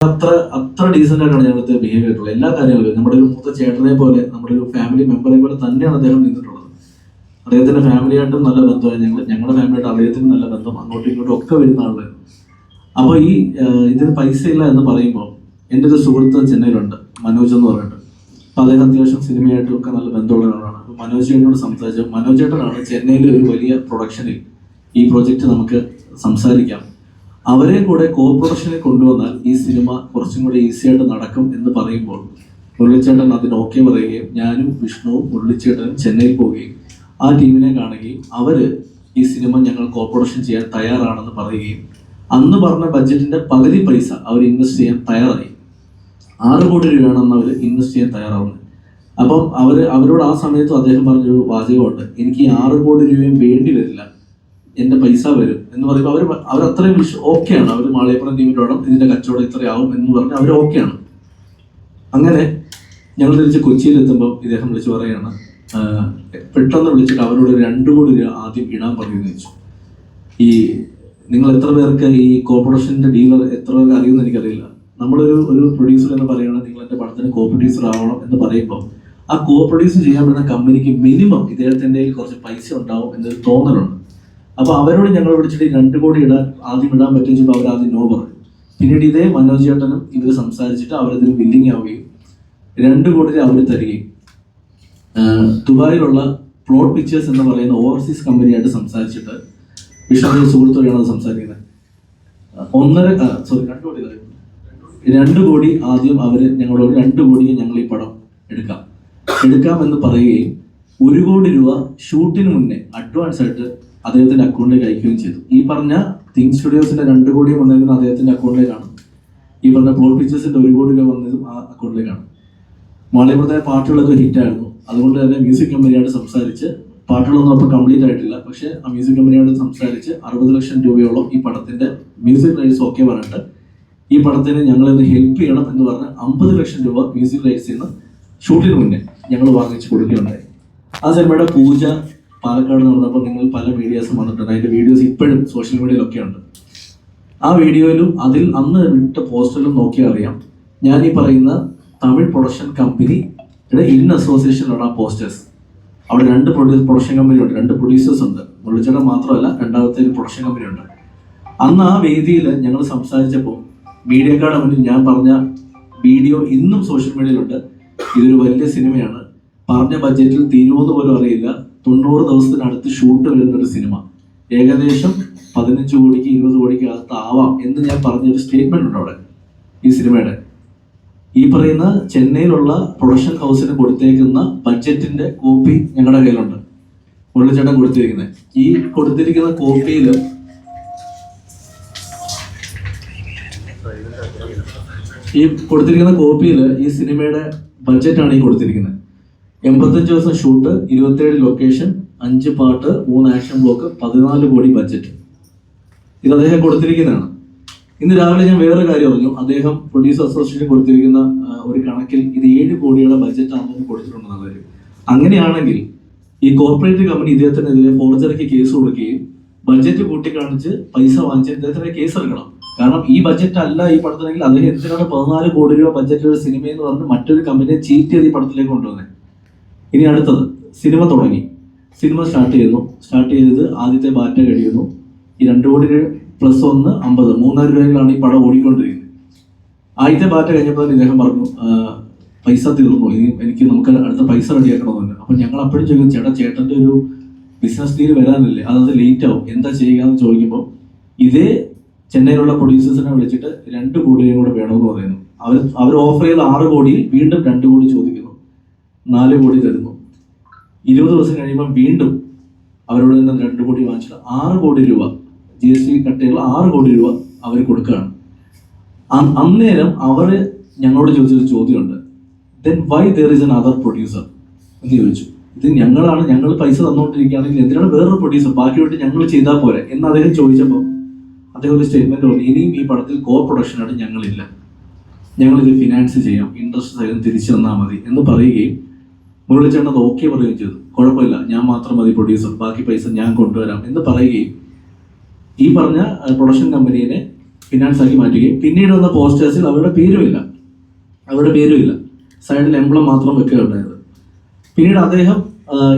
അത്ര ഡീസെന്റ് ആയിട്ടാണ് ഞങ്ങൾക്ക് ബിഹേവ് ചെയ്തിട്ടുള്ളത്. എല്ലാ കാര്യങ്ങളും നമ്മുടെ ഒരു മൂത്ത ചേട്ടനെ പോലെ, നമ്മുടെ ഒരു ഫാമിലി മെമ്പറെ പോലെ തന്നെയാണ് അദ്ദേഹം നിന്നിട്ടുള്ളത്. അദ്ദേഹത്തിന്റെ ഫാമിലിയായിട്ടും നല്ല ബന്ധമാണ് ഞങ്ങളുടെ ഫാമിലിയായിട്ട് അദ്ദേഹത്തിന് നല്ല ബന്ധം, അങ്ങോട്ടും ഇങ്ങോട്ടും ഒക്കെ വരുന്ന ആളായിരുന്നു. അപ്പോൾ ഈ ഇതിന് പൈസ ഇല്ല എന്ന് പറയുമ്പോൾ എൻ്റെ ഒരു സുഹൃത്ത് ചെന്നൈയിലുണ്ട്, മനോജ് എന്ന് പറഞ്ഞിട്ട്. അപ്പോൾ അദ്ദേഹം അത്യാവശ്യം സിനിമയായിട്ടും ഒക്കെ നല്ല ബന്ധമുള്ള ആളാണ്. അപ്പോൾ മനോജ് ചേട്ടനോട് സംസാരിച്ചു. മനോജ് ചേട്ടനാണ് ചെന്നൈയിലെ ഒരു വലിയ പ്രൊഡക്ഷനിൽ ഈ പ്രോജക്റ്റ് നമുക്ക് സംസാരിക്കാം, അവരെ കൂടെ കോ പ്രൊഡക്ഷനിൽ കൊണ്ടുവന്നാൽ ഈ സിനിമ കുറച്ചും കൂടെ ഈസി ആയിട്ട് നടക്കും എന്ന് പറയുമ്പോൾ മുരളിച്ചേട്ടൻ അതിന് ഓക്കെ പറയുകയും ഞാനും വിഷ്ണുവും മുരളിച്ചേട്ടനും ചെന്നൈയിൽ പോവുകയും ആ ടീമിനെ കാണുകയും അവര് ഈ സിനിമ ഞങ്ങൾ കോ പ്രൊഡക്ഷൻ ചെയ്യാൻ തയ്യാറാണെന്ന് പറയുകയും അന്ന് പറഞ്ഞ ബഡ്ജറ്റിന്റെ പകുതി പൈസ അവർ ഇൻവെസ്റ്റ് ചെയ്യാൻ തയ്യാറായി. 6 കോടി രൂപയാണെന്ന് അവർ ഇൻവെസ്റ്റ് ചെയ്യാൻ തയ്യാറാവുന്നത്. അപ്പം അവരോട് ആ സമയത്തും അദ്ദേഹം പറഞ്ഞൊരു വാചകമുണ്ട്, എനിക്ക് ഈ 6 കോടി രൂപയും വേണ്ടി വരില്ല, എൻ്റെ പൈസ വരും എന്ന് പറയുമ്പോൾ അവർ അത്രയും ഓക്കെയാണ്. അവർ മാളിയപ്പുറം ടീമിനോടും ഇതിന്റെ കച്ചവടം ഇത്രയാവും എന്ന് പറഞ്ഞ് അവർ ഓക്കെയാണ്. അങ്ങനെ ഞങ്ങൾ തിരിച്ച് കൊച്ചിയിലെത്തുമ്പോൾ ഇദ്ദേഹം വിളിച്ച് പറയുകയാണ്, പെട്ടെന്ന് വിളിച്ചിട്ട് അവരോട് 2 കോടി രൂപ ആദ്യം ഇടാൻ പറയുമെന്ന് ചോദിച്ചു. ഈ നിങ്ങൾ എത്ര പേർക്ക് ഈ കോ പ്രൊഡക്ഷൻ്റെ ഡീലർ എത്ര പേർക്ക് അറിയുമെന്ന് എനിക്കറിയില്ല. നമ്മളൊരു പ്രൊഡ്യൂസർ എന്ന് പറയുകയാണെങ്കിൽ നിങ്ങൾ എൻ്റെ പടത്തിന് കോ പ്രൊഡ്യൂസർ ആവണം എന്ന് പറയുമ്പോൾ ആ കോ പ്രൊഡ്യൂസ് ചെയ്യാൻ പറ്റുന്ന കമ്പനിക്ക് മിനിമം ഇദ്ദേഹത്തിൻ്റെ കുറച്ച് പൈസ ഉണ്ടാവും എന്നൊരു തോന്നലുണ്ട്. അപ്പോൾ അവരോട് ഞങ്ങൾ വിളിച്ചിട്ട് 2 കോടി ആദ്യം ഇടാൻ പറ്റുമെന്ന് വെച്ചപ്പോൾ അവർ ആദ്യം നോ പറഞ്ഞു. പിന്നീട് ഇതേ മനോജ് ചേട്ടനും ഇവർ സംസാരിച്ചിട്ട് അവരതിന് ബില്ലിങ് ആവുകയും 2 കോടി അവർ തരികയും ദുബായിലുള്ള പ്ലോട്ട് പിക്ചേഴ്സ് എന്ന് പറയുന്ന ഓവർസീസ് കമ്പനിയായിട്ട് സംസാരിച്ചിട്ട് വിഷ്ണു സുഹൃത്തോടെയാണ് അത് സംസാരിക്കുന്നത്. 2 കോടി ആദ്യം അവർ ഞങ്ങളോട് 2 കോടിയെ ഞങ്ങൾ ഈ പടം എടുക്കാം എന്ന് പറയുകയും 1 കോടി രൂപ ഷൂട്ടിന് മുന്നേ അഡ്വാൻസ് ആയിട്ട് അദ്ദേഹത്തിന്റെ അക്കൗണ്ടിലേക്ക് അയക്കുകയും ചെയ്തു. ഈ പറഞ്ഞ തിങ് സ്റ്റുഡിയോസിന്റെ 2 കോടി വന്നതിന് അദ്ദേഹത്തിന്റെ അക്കൗണ്ടിലേക്കാണ്. ഈ പറഞ്ഞ പ്ലോട്ട് പിക്ചേഴ്സിന്റെ 1 കോടി രൂപ വന്നതും ആ അക്കൗണ്ടിലേക്കാണ്. മാളിയപ്പുറത്തെ പാട്ടുകളൊക്കെ ഹിറ്റായിരുന്നു. അതുകൊണ്ട് തന്നെ മ്യൂസിക് കമ്പനിയായിട്ട് സംസാരിച്ച്, പാട്ടുകളൊന്നും അപ്പോൾ കംപ്ലീറ്റ് ആയിട്ടില്ല, പക്ഷേ ആ മ്യൂസിക് കമ്പനിയോട് സംസാരിച്ച് 60 ലക്ഷം രൂപയോളം ഈ പടത്തിന്റെ മ്യൂസിക് റൈറ്റ്സ് ഓക്കെ പറഞ്ഞിട്ട് ഈ പടത്തിന് ഞങ്ങളിന്ന് ഹെൽപ്പ് ചെയ്യണം എന്ന് പറഞ്ഞ് 50 ലക്ഷം രൂപ മ്യൂസിക് റൈറ്റ്സിൽ നിന്ന് ഷൂട്ടിന് മുന്നേ ഞങ്ങൾ വാങ്ങിച്ചു കൊടുക്കുകയുണ്ടായി. ആ സിനിമയുടെ പൂജ പാലക്കാട് നടന്നപ്പോൾ നിങ്ങൾ പല മീഡിയാസും വന്നിട്ടുണ്ട്. അതിന്റെ വീഡിയോസ് ഇപ്പോഴും സോഷ്യൽ മീഡിയയിലൊക്കെ ഉണ്ട്. ആ വീഡിയോയിലും അതിൽ അന്ന് വിട്ട പോസ്റ്ററിലും നോക്കിയാൽ അറിയാം, ഞാൻ ഈ പറയുന്ന തമിഴ് പ്രൊഡക്ഷൻ കമ്പനിയുടെ ഇൻ അസോസിയേഷനിലാണ് ആ പോസ്റ്റേഴ്സ്. അവിടെ 2 പ്രൊഡക്ഷൻ കമ്പനി ഉണ്ട്, 2 പ്രൊഡ്യൂസേഴ്സ് ഉണ്ട്. മുരളിച്ചേട്ടൻ മാത്രമല്ല, രണ്ടാമത്തെ ഒരു പ്രൊഡക്ഷൻ കമ്പനി ഉണ്ട്. അന്ന് ആ വേദിയിൽ ഞങ്ങൾ സംസാരിച്ചപ്പോൾ മീഡിയക്കാരുടെ മുന്നിൽ ഞാൻ പറഞ്ഞ വീഡിയോ ഇന്നും സോഷ്യൽ മീഡിയയിലുണ്ട്. ഇതൊരു വലിയ സിനിമയാണ്, പറഞ്ഞ ബഡ്ജറ്റിൽ തീരുമെന്ന് പോലും അറിയില്ല, 90 ദിവസത്തിനടുത്ത് ഷൂട്ട് വരുന്നൊരു സിനിമ, ഏകദേശം 15 കോടിക്ക് 20 കോടിക്ക് അകത്ത് ആവാം എന്ന് ഞാൻ പറഞ്ഞൊരു സ്റ്റേറ്റ്മെന്റ് ഉണ്ട് അവിടെ. ഈ സിനിമയുടെ ഈ പറയുന്ന ചെന്നൈയിലുള്ള പ്രൊഡക്ഷൻ ഹൗസിന് കൊടുത്തേക്കുന്ന ബഡ്ജറ്റിന്റെ കോപ്പി ഞങ്ങളുടെ കയ്യിലുണ്ട്, മുരളിച്ചേട്ടൻ കൊടുത്തിരിക്കുന്നത്. ഈ കൊടുത്തിരിക്കുന്ന കോപ്പിയിൽ ഈ സിനിമയുടെ ബഡ്ജറ്റാണ് ഈ കൊടുത്തിരിക്കുന്നത്. 85 ദിവസം ഷൂട്ട്, 27 ലൊക്കേഷൻ, 5 പാട്ട്, 3 ആക്ഷൻ ബ്ലോക്ക്, 14 കോടി ബഡ്ജറ്റ്. ഇത് അദ്ദേഹം കൊടുത്തിരിക്കുന്നതാണ്. ഇന്ന് രാവിലെ ഞാൻ വേറൊരു കാര്യം അറിഞ്ഞു, അദ്ദേഹം പ്രൊഡ്യൂസർ അസോസിയേഷൻ കൊടുത്തിരിക്കുന്ന ഒരു കണക്കിൽ ഇത് 7 കോടിയുടെ ബഡ്ജറ്റ് ആണെന്ന് കൊടുത്തിട്ടുണ്ടെന്നുള്ളത്. അങ്ങനെയാണെങ്കിൽ ഈ കോർപ്പറേറ്റ് കമ്പനി ഇദ്ദേഹത്തിനെതിരെ ഫോർജറിക്ക് കേസ് കൊടുക്കുകയും ബഡ്ജറ്റ് കൂട്ടിക്കാണിച്ച് പൈസ വാങ്ങിച്ച് ഇദ്ദേഹത്തിനെ കേസ് എടുക്കണം. കാരണം ഈ ബഡ്ജറ്റ് അല്ല ഈ പടത്തിനെങ്കിൽ അദ്ദേഹം എന്തിനാണ് 14 കോടി രൂപ ബഡ്ജറ്റ് ഒരു സിനിമ എന്ന് പറഞ്ഞ് മറ്റൊരു കമ്പനിയെ ചീറ്റ് ചെയ്ത് ഈ പടത്തിലേക്ക് കൊണ്ടുവന്നത്. ഇനി അടുത്തത് സിനിമ തുടങ്ങി, സിനിമ സ്റ്റാർട്ട് ചെയ്തത് ആദ്യത്തെ ബാറ്റ കഴിയുന്നു. ഈ 2 കോടി പ്ലസ് 1 50, 3000 രൂപയിലാണ് ഈ പടം ഓടിക്കൊണ്ടിരിക്കുന്നത്. ആദ്യത്തെ ബാറ്റ കഴിഞ്ഞപ്പോൾ ഇദ്ദേഹം പറഞ്ഞു, പൈസ തീർന്നു, ഇനി നമുക്ക് അടുത്ത പൈസ റെഡിയാക്കണമെന്നുണ്ട്. അപ്പം ഞങ്ങൾ അപ്പോഴും ചോദിക്കും, ചേട്ടൻ്റെ ഒരു ബിസിനസ് ഡീൽ വരാനില്ലേ, അത് ലേറ്റ് ആവും, എന്താ ചെയ്യുക എന്ന് ചോദിക്കുമ്പോൾ ഇതേ ചെന്നൈയിലുള്ള പ്രൊഡ്യൂസേഴ്സിനെ വിളിച്ചിട്ട് 2 കോടിയും കൂടെ വേണമെന്ന് പറയുന്നു. അവർ ഓഫർ ചെയ്ത 6 കോടിയിൽ വീണ്ടും 2 കോടി ചോദിക്കുന്നു, 4 കോടി തരുന്നു. 20 ദിവസം കഴിയുമ്പോൾ വീണ്ടും അവരോട് നിന്ന് 2 കോടി വാങ്ങിച്ചിട്ട് 6 കോടി രൂപ GST കട്ടയുള്ള 6 കോടി രൂപ അവർ കൊടുക്കുകയാണ്. അന്നേരം അവർ ഞങ്ങളോട് ചോദിച്ചൊരു ചോദ്യമുണ്ട്, then why there is another producer എന്ന് ചോദിച്ചു. ഇത് ഞങ്ങൾ പൈസ തന്നുകൊണ്ടിരിക്കുകയാണെങ്കിൽ എന്തിനാണ് വേറൊരു പ്രൊഡ്യൂസർ, ബാക്കിയോട്ട് ഞങ്ങൾ ചെയ്താൽ പോരെ എന്ന് അദ്ദേഹം ചോദിച്ചപ്പോൾ അദ്ദേഹം ഒരു സ്റ്റേറ്റ്മെന്റ് പറഞ്ഞു, ഇനിയും ഈ പടത്തിൽ കോ പ്രൊഡക്ഷനായിട്ട് ഞങ്ങളില്ല, ഞങ്ങളിത് ഫിനാൻസ് ചെയ്യാം, ഇൻട്രസ്റ്റ് സൈലം തിരിച്ചു തന്നാൽ മതി എന്ന് പറയുകയും മുരളിച്ചേട്ടൻ അത് ഓക്കെ പറയുകയും ചെയ്തു. കുഴപ്പമില്ല, ഞാൻ മാത്രം മതി പ്രൊഡ്യൂസർ, ബാക്കി പൈസ ഞാൻ കൊണ്ടുവരാം എന്ന് പറയുകയും ഈ പറഞ്ഞ പ്രൊഡക്ഷൻ കമ്പനിയെ ഫിനാൻസ് ആക്കി മാറ്റുകയും പിന്നീട് വന്ന പോസ്റ്റേഴ്സിൽ അവരുടെ പേരുമില്ല, സൈഡിൽ എംബ്ലം മാത്രം വെക്കുകയുണ്ടായത്. പിന്നീട് അദ്ദേഹം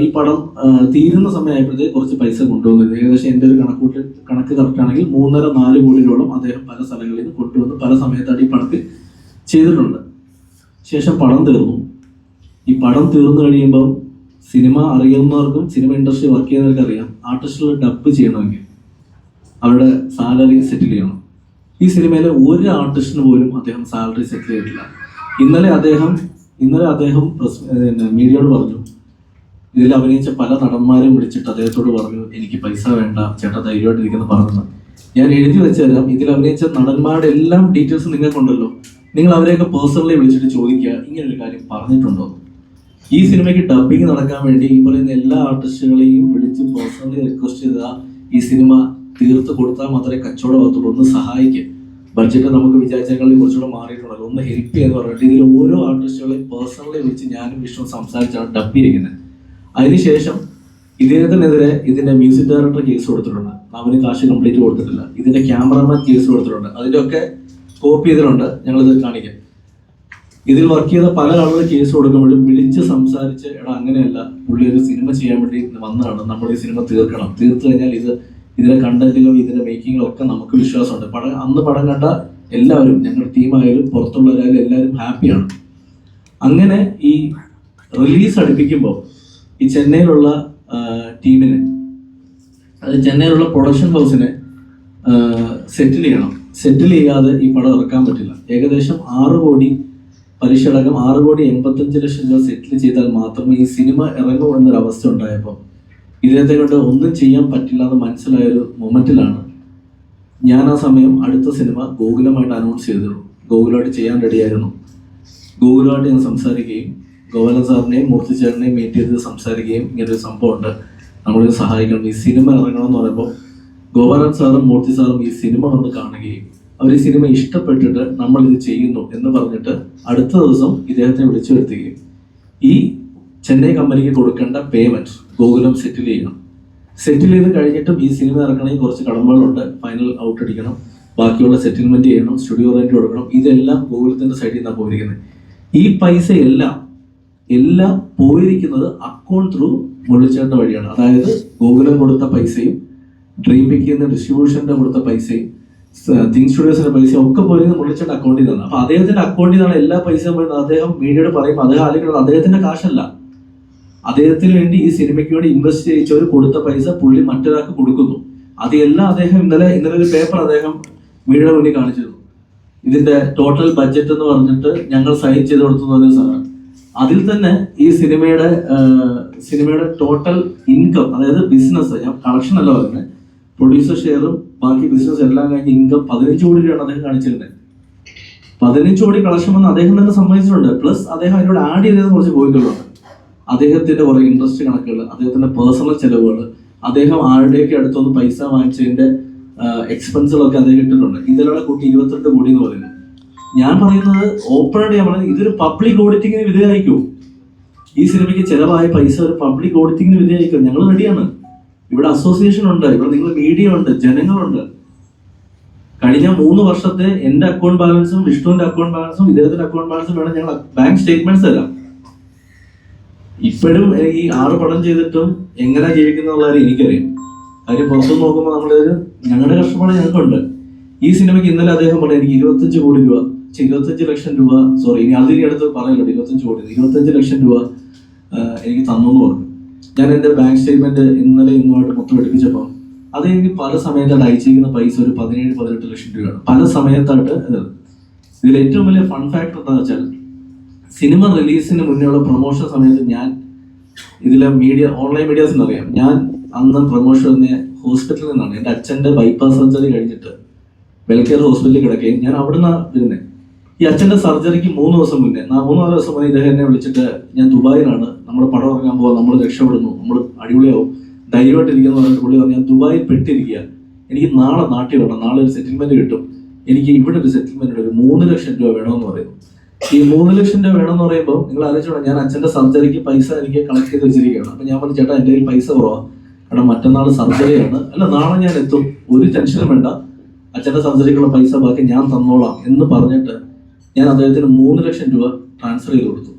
ഈ പടം തീരുന്ന സമയമായപ്പോഴത്തേക്ക് കുറച്ച് പൈസ കൊണ്ടുവന്നിരുന്നു. ഏകദേശം എൻ്റെ ഒരു കണക്ക് കറക്റ്റ് ആണെങ്കിൽ 3.5-4 കോടി രൂപയോളം അദ്ദേഹം പല സ്ഥലങ്ങളിൽ നിന്ന് കൊണ്ടുവന്ന് പല സമയത്തായിട്ട് ഈ പടത്തിൽ ചെയ്തിട്ടുണ്ട്. ശേഷം പടം തീർന്നു. ഈ പടം തീർന്നു കഴിയുമ്പോൾ സിനിമ അറിയുന്നവർക്കും സിനിമ ഇൻഡസ്ട്രി വർക്ക് ചെയ്യുന്നവർക്ക് അറിയാം, ആർട്ടിസ്റ്റുകൾ ഡബ് ചെയ്യണമെങ്കിൽ അവരുടെ സാലറി സെറ്റിൽ ചെയ്യണം. ഈ സിനിമയിലെ ഒരു ആർട്ടിസ്റ്റിന് പോലും അദ്ദേഹം സാലറി സെറ്റിൽ ചെയ്തിട്ടില്ല. ഇന്നലെ അദ്ദേഹം മീഡിയയോട് പറഞ്ഞു, ഇതിൽ അഭിനയിച്ച പല നടന്മാരും വിളിച്ചിട്ട് അദ്ദേഹത്തോട് പറഞ്ഞു, എനിക്ക് പൈസ വേണ്ട ചേട്ടാ, ധൈര്യമായിട്ടിരിക്കുന്നു പറഞ്ഞത്. ഞാൻ എഴുതി വെച്ചു തരാം. ഇതിൽ അഭിനയിച്ച നടന്മാരുടെ എല്ലാം ഡീറ്റെയിൽസ് നിങ്ങൾക്കുണ്ടല്ലോ, നിങ്ങൾ അവരെയൊക്കെ പേഴ്സണലി വിളിച്ചിട്ട് ചോദിക്കുക, ഇങ്ങനൊരു കാര്യം പറഞ്ഞിട്ടുണ്ടോ. ഈ സിനിമയ്ക്ക് ഡബിങ് നടക്കാൻ വേണ്ടി ഈ പറയുന്ന എല്ലാ ആർട്ടിസ്റ്റുകളെയും വിളിച്ച് പേഴ്സണലി റിക്വസ്റ്റ് ചെയ്ത ഈ സിനിമ തീർത്ത് കൊടുത്താൽ മാത്രമേ കച്ചവടമാകത്തുള്ളൂ. ഒന്ന് സഹായിക്കുക. ബഡ്ജറ്റ് നമുക്ക് വിചാരിച്ചേക്കാളും കുറച്ചുകൂടെ മാറിയിട്ടുണ്ടല്ലോ, ഒന്ന് ഹെൽപ്പ് ചെയ്യാന്ന് പറഞ്ഞിട്ട് ഇതിൽ ഓരോ ആർട്ടിസ്റ്റുകളെയും പേഴ്സണലി വിളിച്ച് ഞാനും വിഷ്ണു സംസാരിച്ചാണ് ഡബ് ചെയ്യുന്നത്. അതിനുശേഷം ഇദ്ദേഹത്തിനെതിരെ ഇതിന്റെ മ്യൂസിക് ഡയറക്ടർ കേസ് കൊടുത്തിട്ടുണ്ട്. അവന് കാശ് കംപ്ലീറ്റ് കൊടുത്തിട്ടില്ല. ഇതിന്റെ ക്യാമറമാൻ കേസ് കൊടുത്തിട്ടുണ്ട്. അതിൻ്റെയൊക്കെ കോപ്പി ഇതിലുണ്ട്, ഞങ്ങളിത് കാണിക്കാം. ഇതിൽ വർക്ക് ചെയ്ത പല ആളുകൾ കേസ് കൊടുക്കുമ്പോഴും വിളിച്ച് സംസാരിച്ച്, എടാ അങ്ങനെയല്ല, പുള്ളി ഒരു സിനിമ ചെയ്യാൻ വേണ്ടി വന്നതാണ്, നമ്മൾ ഈ സിനിമ തീർത്തു കഴിഞ്ഞാൽ ഇതിന്റെ കണ്ടന്റിലും ഇതിന്റെ മേക്കിങ്ങിലും ഒക്കെ നമുക്ക് വിശ്വാസമുണ്ട്. അന്ന് പടം കണ്ട എല്ലാവരും, ഞങ്ങളുടെ ടീമായാലും പുറത്തുള്ളവരായാലും എല്ലാവരും ഹാപ്പിയാണ്. അങ്ങനെ ഈ റിലീസ് അടുപ്പിക്കുമ്പോൾ ഈ ചെന്നൈയിലുള്ള ടീമിനെ, അത് ചെന്നൈയിലുള്ള പ്രൊഡക്ഷൻ ഹൗസിനെ സെറ്റിൽ ചെയ്യണം. സെറ്റിൽ ചെയ്യാതെ ഈ പടം ഇറക്കാൻ പറ്റില്ല. ഏകദേശം 6 കോടി പരിശടകം 6,85,00,000 രൂപ സെറ്റിൽ ചെയ്താൽ മാത്രമേ ഈ സിനിമ ഇറങ്ങൂ എന്നൊരു അവസ്ഥ ഉണ്ടായപ്പോൾ ഇദ്ദേഹത്തെ കൊണ്ട് ഒന്നും ചെയ്യാൻ പറ്റില്ല എന്ന് മനസ്സിലായൊരു മൊമെന്റിലാണ് ഞാൻ ആ സമയം അടുത്ത സിനിമ ഗോകുലമായിട്ട് അനൗൺസ് ചെയ്തിരുന്നു. ഗോകുലമായിട്ട് ചെയ്യാൻ റെഡിയായിരുന്നു. ഗോകുലമായിട്ട് ഞാൻ സംസാരിക്കുകയും ഗോപാലൻ സാറിനെയും മൂർത്തി ചേട്ടനെയും മീറ്റ് ചെയ്ത് സംസാരിക്കുകയും ഇങ്ങനൊരു സംഭവമുണ്ട്, നമ്മളിത് സഹായിക്കണം, ഈ സിനിമ ഇറങ്ങണമെന്ന് പറയുമ്പോൾ ഗോപാലൻ സാറും മൂർത്തി സാറും ഈ സിനിമ വന്ന് കാണുകയും അവർ ഈ സിനിമ ഇഷ്ടപ്പെട്ടിട്ട് നമ്മൾ ഇത് ചെയ്യുന്നു എന്ന് പറഞ്ഞിട്ട് അടുത്ത ദിവസം ഇദ്ദേഹത്തെ വിളിച്ചു വരുത്തുകയും ഈ ചെന്നൈ കമ്പനിക്ക് കൊടുക്കേണ്ട പേയ്മെന്റ് ഗോകുലം സെറ്റിൽ ചെയ്യണം. സെറ്റിൽ ചെയ്ത് കഴിഞ്ഞിട്ടും ഈ സിനിമ ഇറക്കണമെങ്കിൽ കുറച്ച് കടമ്പകളുണ്ട്. ഫൈനൽ ഔട്ട് അടിക്കണം, ബാക്കിയുള്ള സെറ്റിൽമെന്റ് ചെയ്യണം, സ്റ്റുഡിയോ റെന്റ് കൊടുക്കണം. ഇതെല്ലാം ഗോകുലത്തിന്റെ സൈഡിൽ നിന്നാണ് പോയിരിക്കുന്നത്. ഈ പൈസ എല്ലാം പോയിരിക്കുന്നത് അക്കൗണ്ട് ത്രൂ മുരളിച്ചേട്ടന്റെ വഴിയാണ്. അതായത് ഗോകുലം കൊടുത്ത പൈസയും ഡ്രീം പിക്കുന്ന ഡിസ്ട്രിബ്യൂഷന്റെ കൊടുത്ത പൈസയും തിങ് സ്റ്റുഡിയോസിന്റെ പൈസ ഒക്കെ പോയിരുന്നത് മുരളിച്ചേട്ടന്റെ അക്കൗണ്ടിൽ നിന്നാണ്. അപ്പൊ അദ്ദേഹത്തിന്റെ അക്കൗണ്ടിൽ നിന്നാണ് എല്ലാ പൈസയും പോയിരുന്നത്. അദ്ദേഹം മീഡിയയോട് പറയുമ്പോൾ അദ്ദേഹം ആലോചിക്കുന്നത് അദ്ദേഹത്തിന്റെ കാശല്ല, അദ്ദേഹത്തിന് വേണ്ടി ഈ സിനിമയ്ക്ക് വേണ്ടി ഇൻവെസ്റ്റ് ചെയ്യിച്ചവർ കൊടുത്ത പൈസ പുള്ളി മറ്റൊരാൾക്ക് കൊടുക്കുന്നു. അതെല്ലാം അദ്ദേഹം ഇന്നലെ ഒരു പേപ്പർ അദ്ദേഹം മീഡിയയുടെ മുന്നിൽ കാണിച്ചിരുന്നു. ഇതിന്റെ ടോട്ടൽ ബഡ്ജറ്റ് എന്ന് പറഞ്ഞിട്ട് ഞങ്ങൾ സൈൻ ചെയ്ത് കൊടുത്തു സാറാണ്. അതിൽ തന്നെ ഈ സിനിമയുടെ ടോട്ടൽ ഇൻകം, അതായത് ബിസിനസ്, ഞാൻ കളക്ഷൻ അല്ല പറയുന്നത്, പ്രൊഡ്യൂസർ ഷെയറും ബാക്കി ബിസിനസ് എല്ലാം കഴിഞ്ഞ് ഇൻകം 15 കോടി രൂപയാണ് അദ്ദേഹം കാണിച്ചിരുന്നത്. 15 കോടി കളക്ഷൻ വന്ന് അദ്ദേഹം തന്നെ സമ്മതിച്ചിട്ടുണ്ട്. പ്ലസ് അദ്ദേഹം അതിനോട് ആഡ് ചെയ്തത് കുറച്ച് പോയിന്റുകളുണ്ട്. അദ്ദേഹത്തിന്റെ കുറെ ഇൻട്രസ്റ്റ് കണക്കുകൾ, അദ്ദേഹത്തിന്റെ പേഴ്സണൽ ചെലവുകൾ, അദ്ദേഹം ആരുടെയൊക്കെ അടുത്തൊന്ന് പൈസ വാങ്ങിച്ചതിന്റെ എക്സ്പെൻസുകളൊക്കെ അദ്ദേഹം ഇട്ടിട്ടുണ്ട്. ഇതിലൂടെ കൂട്ടി 22 കോടി എന്ന് പറയുന്നത്. ഞാൻ പറയുന്നത് ഓപ്പണായിട്ട് ഞാൻ പറയുന്നത് ഇതൊരു പബ്ലിക് ഓഡിറ്റിങ്ങിന് വിധേയമായിരിക്കും. ഈ സിനിമയ്ക്ക് ചെലവായ പൈസ ഒരു പബ്ലിക് ഓഡിറ്റിങ്ങിന് വിധേയമായിരിക്കും. ഞങ്ങൾ റെഡിയാണ്. ഇവിടെ അസോസിയേഷൻ ഉണ്ട്, ഇവിടെ നിങ്ങൾ മീഡിയ ഉണ്ട്, ജനങ്ങളുണ്ട്. കഴിഞ്ഞ 3 വർഷത്തെ എന്റെ അക്കൗണ്ട് ബാലൻസും വിഷ്ണുവിന്റെ അക്കൗണ്ട് ബാലൻസും ഇദ്ദേഹത്തിന്റെ അക്കൗണ്ട് ബാലൻസും വേണം ഞങ്ങൾ ബാങ്ക് സ്റ്റേറ്റ്മെന്റ്സ് തരാം. ഇപ്പോഴും ഈ 6 പടം ചെയ്തിട്ടും എങ്ങനെ ജീവിക്കുന്നുള്ള എനിക്കറിയാം. കാര്യം പുറത്തുനിന്ന് നോക്കുമ്പോൾ ഞങ്ങളുടെ കഷ്ടപ്പാട് ഞങ്ങൾക്കുണ്ട്. ഈ സിനിമയ്ക്ക് ഇന്നലെ അദ്ദേഹം പറഞ്ഞു എനിക്ക് 25 കോടി രൂപ 25 ലക്ഷം രൂപ ഇനി അതിന് അടുത്ത് പറയല്ലോ 25 ലക്ഷം രൂപ എനിക്ക് തന്നു എന്ന് പറഞ്ഞു. ഞാൻ എൻ്റെ ബാങ്ക് സ്റ്റേറ്റ്മെന്റ് ഇന്നുമായിട്ട് മൊത്തം എടുപ്പിച്ചപ്പോൾ അത് എനിക്ക് പല സമയത്തായിട്ട് അയച്ചിരിക്കുന്ന പൈസ ഒരു 17-18 ലക്ഷം രൂപയാണ് പല സമയത്തായിട്ട്. ഇതിൽ ഏറ്റവും വലിയ ഫൺ ഫാക്ടർ എന്താണെന്ന് വെച്ചാൽ സിനിമ റിലീസിന് മുന്നേയുള്ള പ്രൊമോഷൻ സമയത്ത് ഞാൻ ഇതിലെ ഓൺലൈൻ മീഡിയാസിന് അറിയാം, ഞാൻ അന്ന് പ്രൊമോഷൻ വന്ന ഹോസ്പിറ്റലിൽ നിന്നാണ്. എൻ്റെ അച്ഛൻ്റെ ബൈപ്പാസ് സർജറി കഴിഞ്ഞിട്ട് വെൽകെയർ ഹോസ്പിറ്റലിൽ കിടക്കുകയും ഞാൻ അവിടുന്ന് ഇരുന്നേ. ഈ അച്ഛൻ്റെ സർജറിക്ക് 3 ദിവസം മുന്നേ 3-4 ദിവസം മുന്നേ ഇദ്ദേഹം എന്നെ വിളിച്ചിട്ട് ഞാൻ ദുബായിലാണ്, നമ്മുടെ പടം ഇറങ്ങാൻ പോവാം, നമ്മൾ രക്ഷപ്പെടുന്നു, നമ്മൾ അടിപൊളിയാവും, ധൈര്യമായിട്ടിരിക്കുന്ന പറഞ്ഞിട്ട് പുള്ളി പറഞ്ഞു ഞാൻ ദുബായിൽ പെട്ടിരിക്കുക, എനിക്ക് നാളെ നാട്ടിൽ വേണം, നാളെ ഒരു സെറ്റിൽമെന്റ് കിട്ടും, എനിക്ക് ഇവിടെ ഒരു സെറ്റിൽമെന്റ് ഒരു 3 ലക്ഷം രൂപ വേണമെന്ന് പറയുന്നു. ഈ 3 ലക്ഷം രൂപ വേണമെന്ന് പറയുമ്പോൾ നിങ്ങൾ ആലോചിച്ചോളാം, ഞാൻ അച്ഛൻ്റെ സർജറിക്ക് പൈസ എനിക്ക് കളക്ട് ചെയ്ത് വെച്ചിരിക്കുകയാണ്. അപ്പൊ ഞാൻ പറഞ്ഞു ചേട്ടാ എൻ്റെ കയ്യിൽ പൈസ കുറവാണ്, കാരണം മറ്റന്നാൾ സർജറിയാണ്, അല്ല നാളെ ഞാൻ എത്തും, ഒരു ടെൻഷനും വേണ്ട, അച്ഛൻ്റെ സർജറിക്കുള്ള പൈസ ബാക്കി ഞാൻ തന്നോളാം എന്ന് പറഞ്ഞിട്ട് ഞാൻ അദ്ദേഹത്തിന് 3 ലക്ഷം രൂപ ട്രാൻസ്ഫർ ചെയ്ത് കൊടുത്തു.